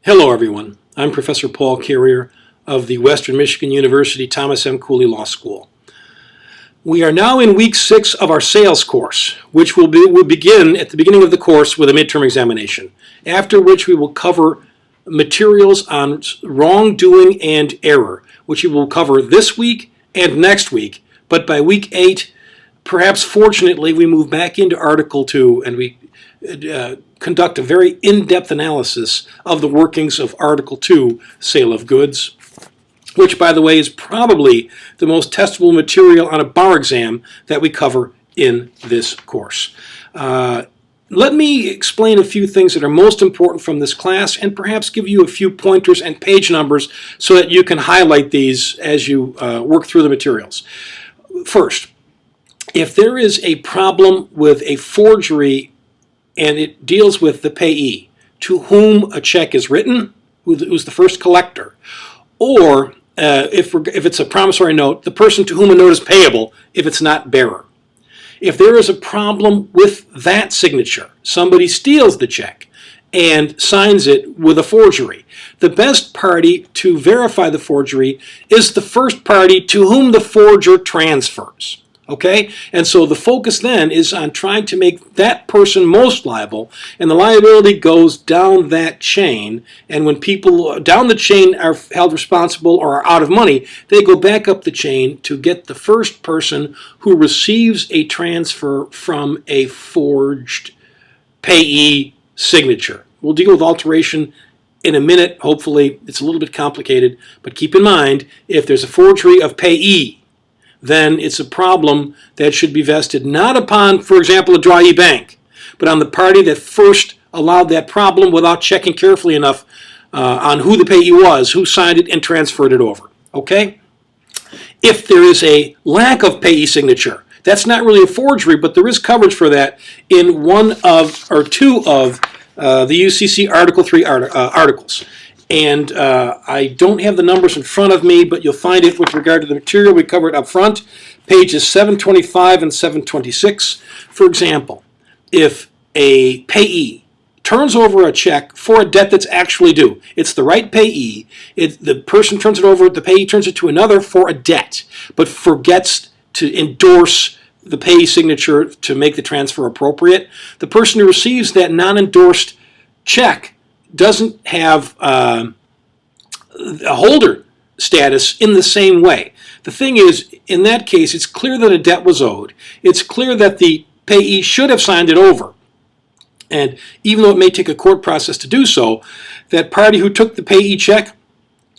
Hello everyone, I'm Professor Paul Carrier of the Western Michigan University Thomas M. Cooley Law School. We are now in week 6 of our sales course, which will begin at the beginning of the course with a midterm examination, after which we will cover materials on wrongdoing and error, which we will cover this week and next week, but by week 8, perhaps fortunately, we move back into Article 2 and we conduct a very in-depth analysis of the workings of Article 2, Sale of Goods, which, by the way, is probably the most testable material on a bar exam that we cover in this course. Let me explain a few things that are most important from this class and perhaps give you a few pointers and page numbers so that you can highlight these as you work through the materials. First, if there is a problem with a forgery and it deals with the payee to whom a check is written, who's the first collector, or if it's a promissory note, the person to whom a note is payable if it's not bearer. If there is a problem with that signature, somebody steals the check and signs it with a forgery, the best party to verify the forgery is the first party to whom the forger transfers. Okay? And so the focus then is on trying to make that person most liable, and the liability goes down that chain, and when people down the chain are held responsible or are out of money, they go back up the chain to get the first person who receives a transfer from a forged payee signature. We'll deal with alteration in a minute. Hopefully it's a little bit complicated, but keep in mind, if there's a forgery of payee, then it's a problem that should be vested not upon, for example, a drawee bank, but on the party that first allowed that problem without checking carefully enough on who the payee was, who signed it and transferred it over. Okay? If there is a lack of payee signature, that's not really a forgery, but there is coverage for that in one of or two of the UCC Article 3 articles. And I don't have the numbers in front of me, but you'll find it with regard to the material we covered up front, pages 725 and 726. For example, if a payee turns over a check for a debt that's actually due, it's the right payee, the person turns it over, the payee turns it to another for a debt, but forgets to endorse the payee signature to make the transfer appropriate, the person who receives that non-endorsed check doesn't have a holder status in the same way. The thing is, in that case, it's clear that a debt was owed. It's clear that the payee should have signed it over. And even though it may take a court process to do so, that party who took the payee check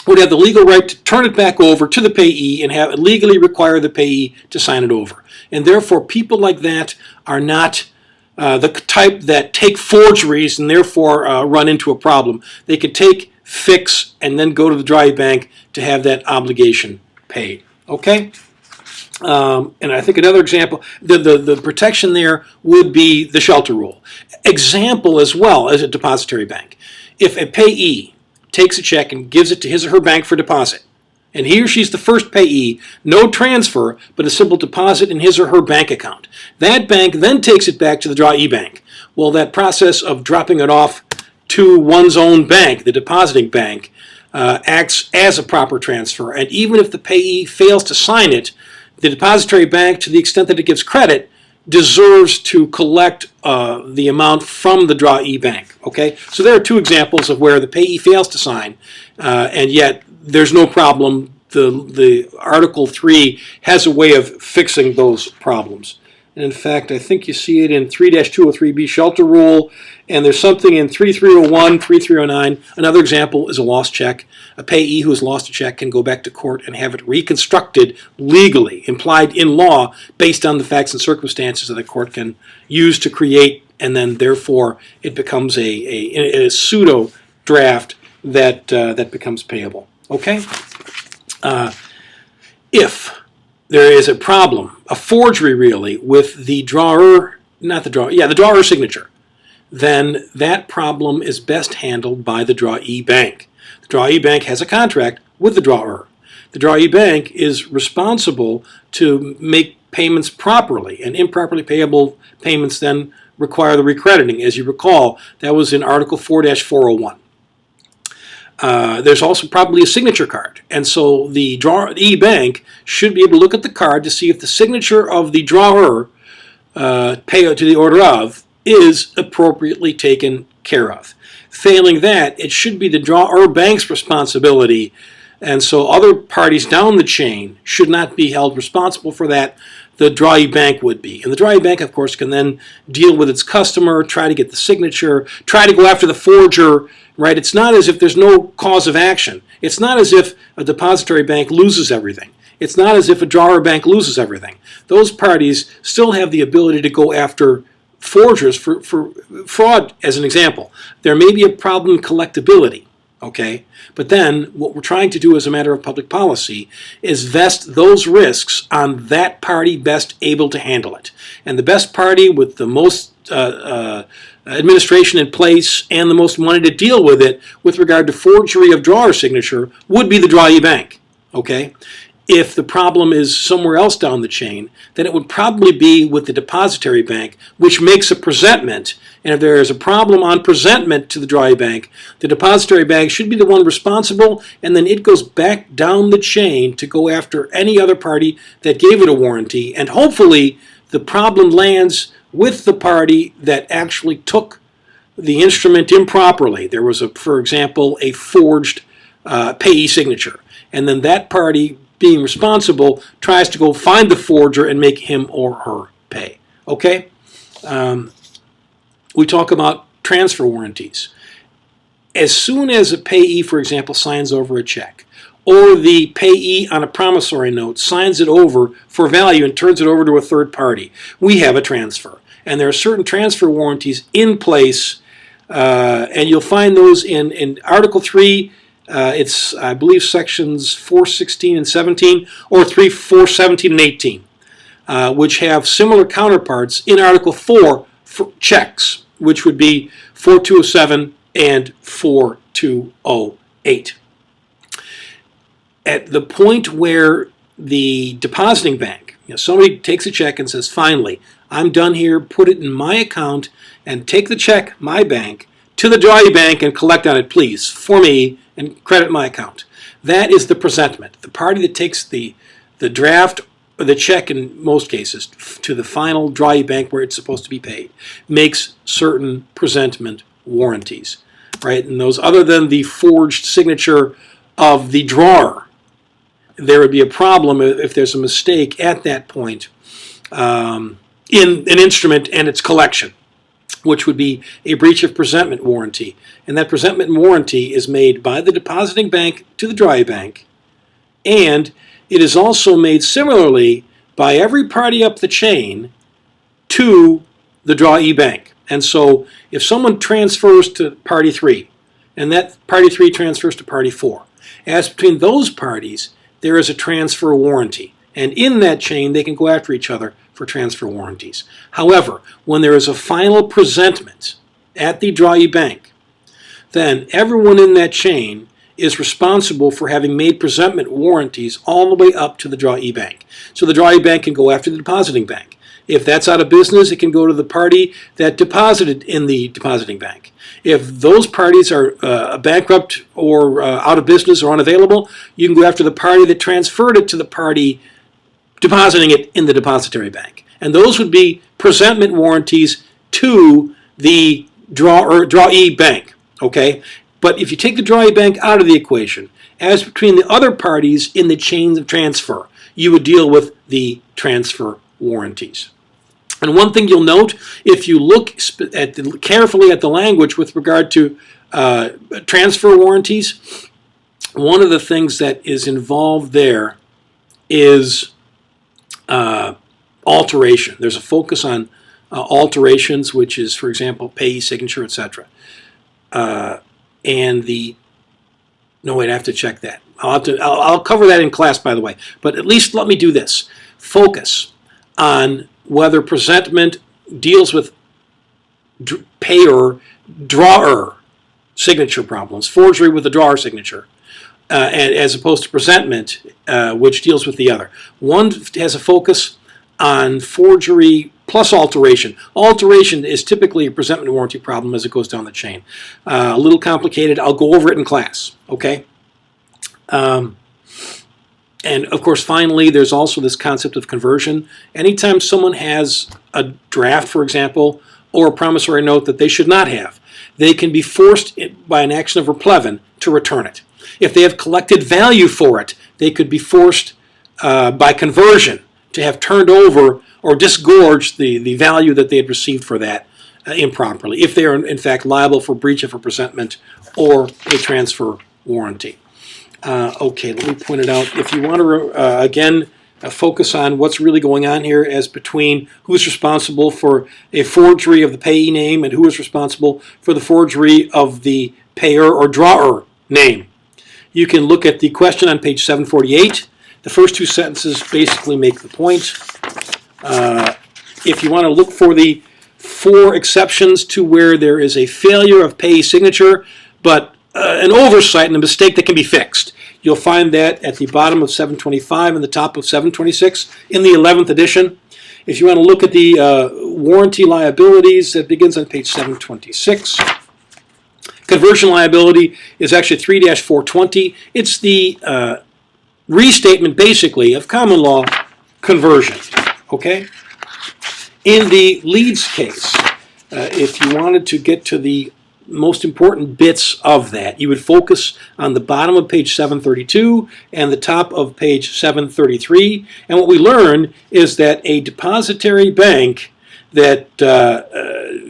would have the legal right to turn it back over to the payee and have legally require the payee to sign it over. And therefore, people like that are not the type that take forgeries and therefore run into a problem. They could take, fix, and then go to the drawee bank to have that obligation paid. Okay? And I think another example, the protection there would be the shelter rule. Example as well as a depository bank. If a payee takes a check and gives it to his or her bank for deposit, and he or she's the first payee, no transfer, but a simple deposit in his or her bank account. That bank then takes it back to the drawee bank. Well, that process of dropping it off to one's own bank, the depositing bank, acts as a proper transfer. And even if the payee fails to sign it, the depository bank, to the extent that it gives credit, deserves to collect the amount from the drawee bank. Okay? So there are two examples of where the payee fails to sign, and yet there's no problem. The Article 3 has a way of fixing those problems. And in fact, I think you see it in 3-203B shelter rule, and there's something in 3301, 3309. Another example is a lost check. A payee who has lost a check can go back to court and have it reconstructed legally, implied in law, based on the facts and circumstances that the court can use to create, and then therefore it becomes a pseudo draft that becomes payable. Okay? If there is a problem, a forgery really, with the drawer, the drawer signature, then that problem is best handled by the drawee bank. The drawee bank has a contract with the drawer. The drawee bank is responsible to make payments properly, and improperly payable payments then require the recrediting. As you recall, that was in Article 4-401. There's also probably a signature card. And so the e-bank should be able to look at the card to see if the signature of the drawer, payout to the order of, is appropriately taken care of. Failing that, it should be the drawer bank's responsibility, and so other parties down the chain should not be held responsible for that. The drawee bank would be. And the drawee bank, of course, can then deal with its customer, try to get the signature, try to go after the forger, right? It's not as if there's no cause of action. It's not as if a depository bank loses everything. It's not as if a drawer bank loses everything. Those parties still have the ability to go after forgers for fraud, as an example. There may be a problem in collectability, okay? But then what we're trying to do as a matter of public policy is vest those risks on that party best able to handle it. And the best party with the most administration in place and the most money to deal with it with regard to forgery of drawer signature would be the drawee bank, okay? If the problem is somewhere else down the chain, then it would probably be with the depository bank, which makes a presentment. And if there is a problem on presentment to the drawee bank, the depository bank should be the one responsible, and then it goes back down the chain to go after any other party that gave it a warranty. And hopefully the problem lands with the party that actually took the instrument improperly. There was, for example, a forged payee signature. And then that party, being responsible, tries to go find the forger and make him or her pay. Okay? We talk about transfer warranties. As soon as a payee, for example, signs over a check, or the payee on a promissory note signs it over for value and turns it over to a third party, we have a transfer. And there are certain transfer warranties in place, and you'll find those in Article 3. It's, I believe, sections 416 and 17, or 417 and 18, which have similar counterparts in Article 4 for checks, which would be 4207 and 4208. At the point where the depositing bank, somebody takes a check and says, finally, I'm done here, put it in my account, and take the check, my bank, to the drawee bank and collect on it, please, for me, and credit my account. That is the presentment. The party that takes the draft or the check, in most cases, to the final drawee bank where it's supposed to be paid, makes certain presentment warranties, right? And those, other than the forged signature of the drawer, there would be a problem if there's a mistake at that point in an instrument and its collection, which would be a breach of presentment warranty. And that presentment warranty is made by the depositing bank to the drawee bank, and it is also made similarly by every party up the chain to the drawee bank. And so if someone transfers to party 3, and that party 3 transfers to party 4, as between those parties, there is a transfer warranty. And in that chain, they can go after each other for transfer warranties. However, when there is a final presentment at the drawee bank, then everyone in that chain is responsible for having made presentment warranties all the way up to the drawee bank. So the drawee bank can go after the depositing bank. If that's out of business, it can go to the party that deposited in the depositing bank. If those parties are bankrupt or out of business or unavailable, you can go after the party that transferred it to the party depositing it in the depository bank. And those would be presentment warranties to the drawee bank, okay? But if you take the drawee bank out of the equation, as between the other parties in the chains of transfer, you would deal with the transfer warranties. And one thing you'll note, if you look carefully at the language with regard to transfer warranties, one of the things that is involved there is alteration. There's a focus on alterations, which is, for example, payee signature, etc. And the, no, wait, I have to check that. I'll cover that in class, by the way. But at least let me do this. Focus on whether presentment deals with payer, drawer signature problems, forgery with the drawer signature, as opposed to presentment, which deals with the other. One has a focus on forgery plus alteration. Alteration is typically a presentment warranty problem as it goes down the chain. A little complicated. I'll go over it in class, okay? And of course, finally, there's also this concept of conversion. Anytime someone has a draft, for example, or a promissory note that they should not have, they can be forced by an action of replevin to return it. If they have collected value for it, they could be forced by conversion to have turned over or disgorged the value that they had received for that improperly, if they are in fact liable for breach of a presentment or a transfer warranty. Okay, let me point it out. If you want to, again, focus on what's really going on here as between who's responsible for a forgery of the payee name and who is responsible for the forgery of the payer or drawer name. You can look at the question on page 748. The first two sentences basically make the point. If you want to look for the 4 exceptions to where there is a failure of payee signature, but an oversight and a mistake that can be fixed. You'll find that at the bottom of 725 and the top of 726 in the 11th edition. If you want to look at the warranty liabilities, that begins on page 726. Conversion liability is actually 3-420. It's the restatement, basically, of common law conversion. Okay? In the Leeds case, if you wanted to get to the most important bits of that, you would focus on the bottom of page 732 and the top of page 733. And what we learn is that a depository bank that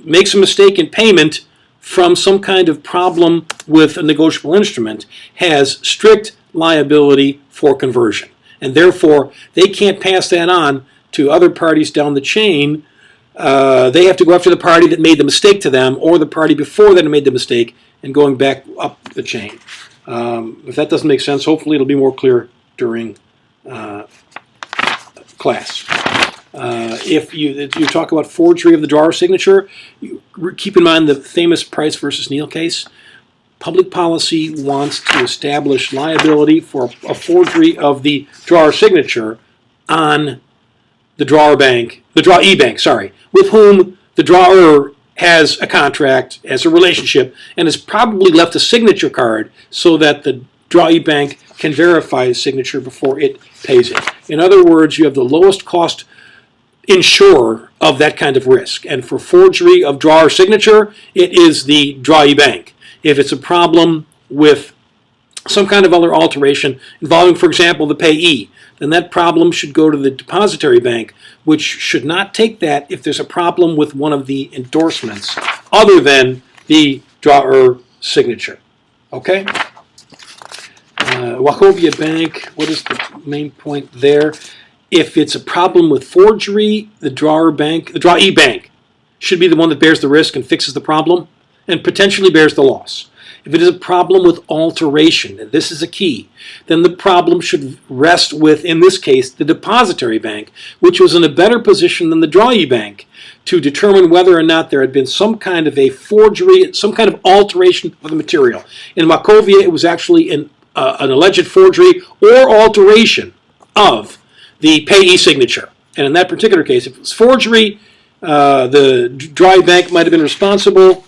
makes a mistake in payment from some kind of problem with a negotiable instrument has strict liability for conversion. And therefore, they can't pass that on to other parties down the chain. They have to go after the party that made the mistake to them or the party before that made the mistake and going back up the chain. If that doesn't make sense, hopefully it'll be more clear during class. If you talk about forgery of the drawer signature, keep in mind the famous Price versus Neal case. Public policy wants to establish liability for a forgery of the drawer signature on the drawee bank, with whom the drawer has a contract, has a relationship, and has probably left a signature card so that the drawee bank can verify his signature before it pays it. In other words, you have the lowest cost insurer of that kind of risk. And for forgery of drawer signature, it is the drawee bank. If it's a problem with some kind of other alteration involving, for example, the payee, then that problem should go to the depository bank, which should not take that if there's a problem with one of the endorsements other than the drawer signature. Okay? Wachovia Bank, what is the main point there? If it's a problem with forgery, the drawee bank should be the one that bears the risk and fixes the problem and potentially bears the loss. If it is a problem with alteration, and this is a key, then the problem should rest with, in this case, the depository bank, which was in a better position than the drawee bank to determine whether or not there had been some kind of a forgery, some kind of alteration of the material. In Wachovia, it was actually an alleged forgery or alteration of the payee signature. And in that particular case, if it was forgery, the drawee bank might have been responsible.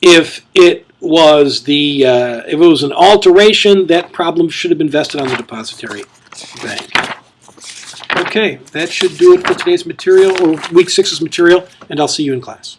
If it was an alteration, that problem should have been vested on the depository bank. Okay, that should do it for today's material, or week 6's material, and I'll see you in class.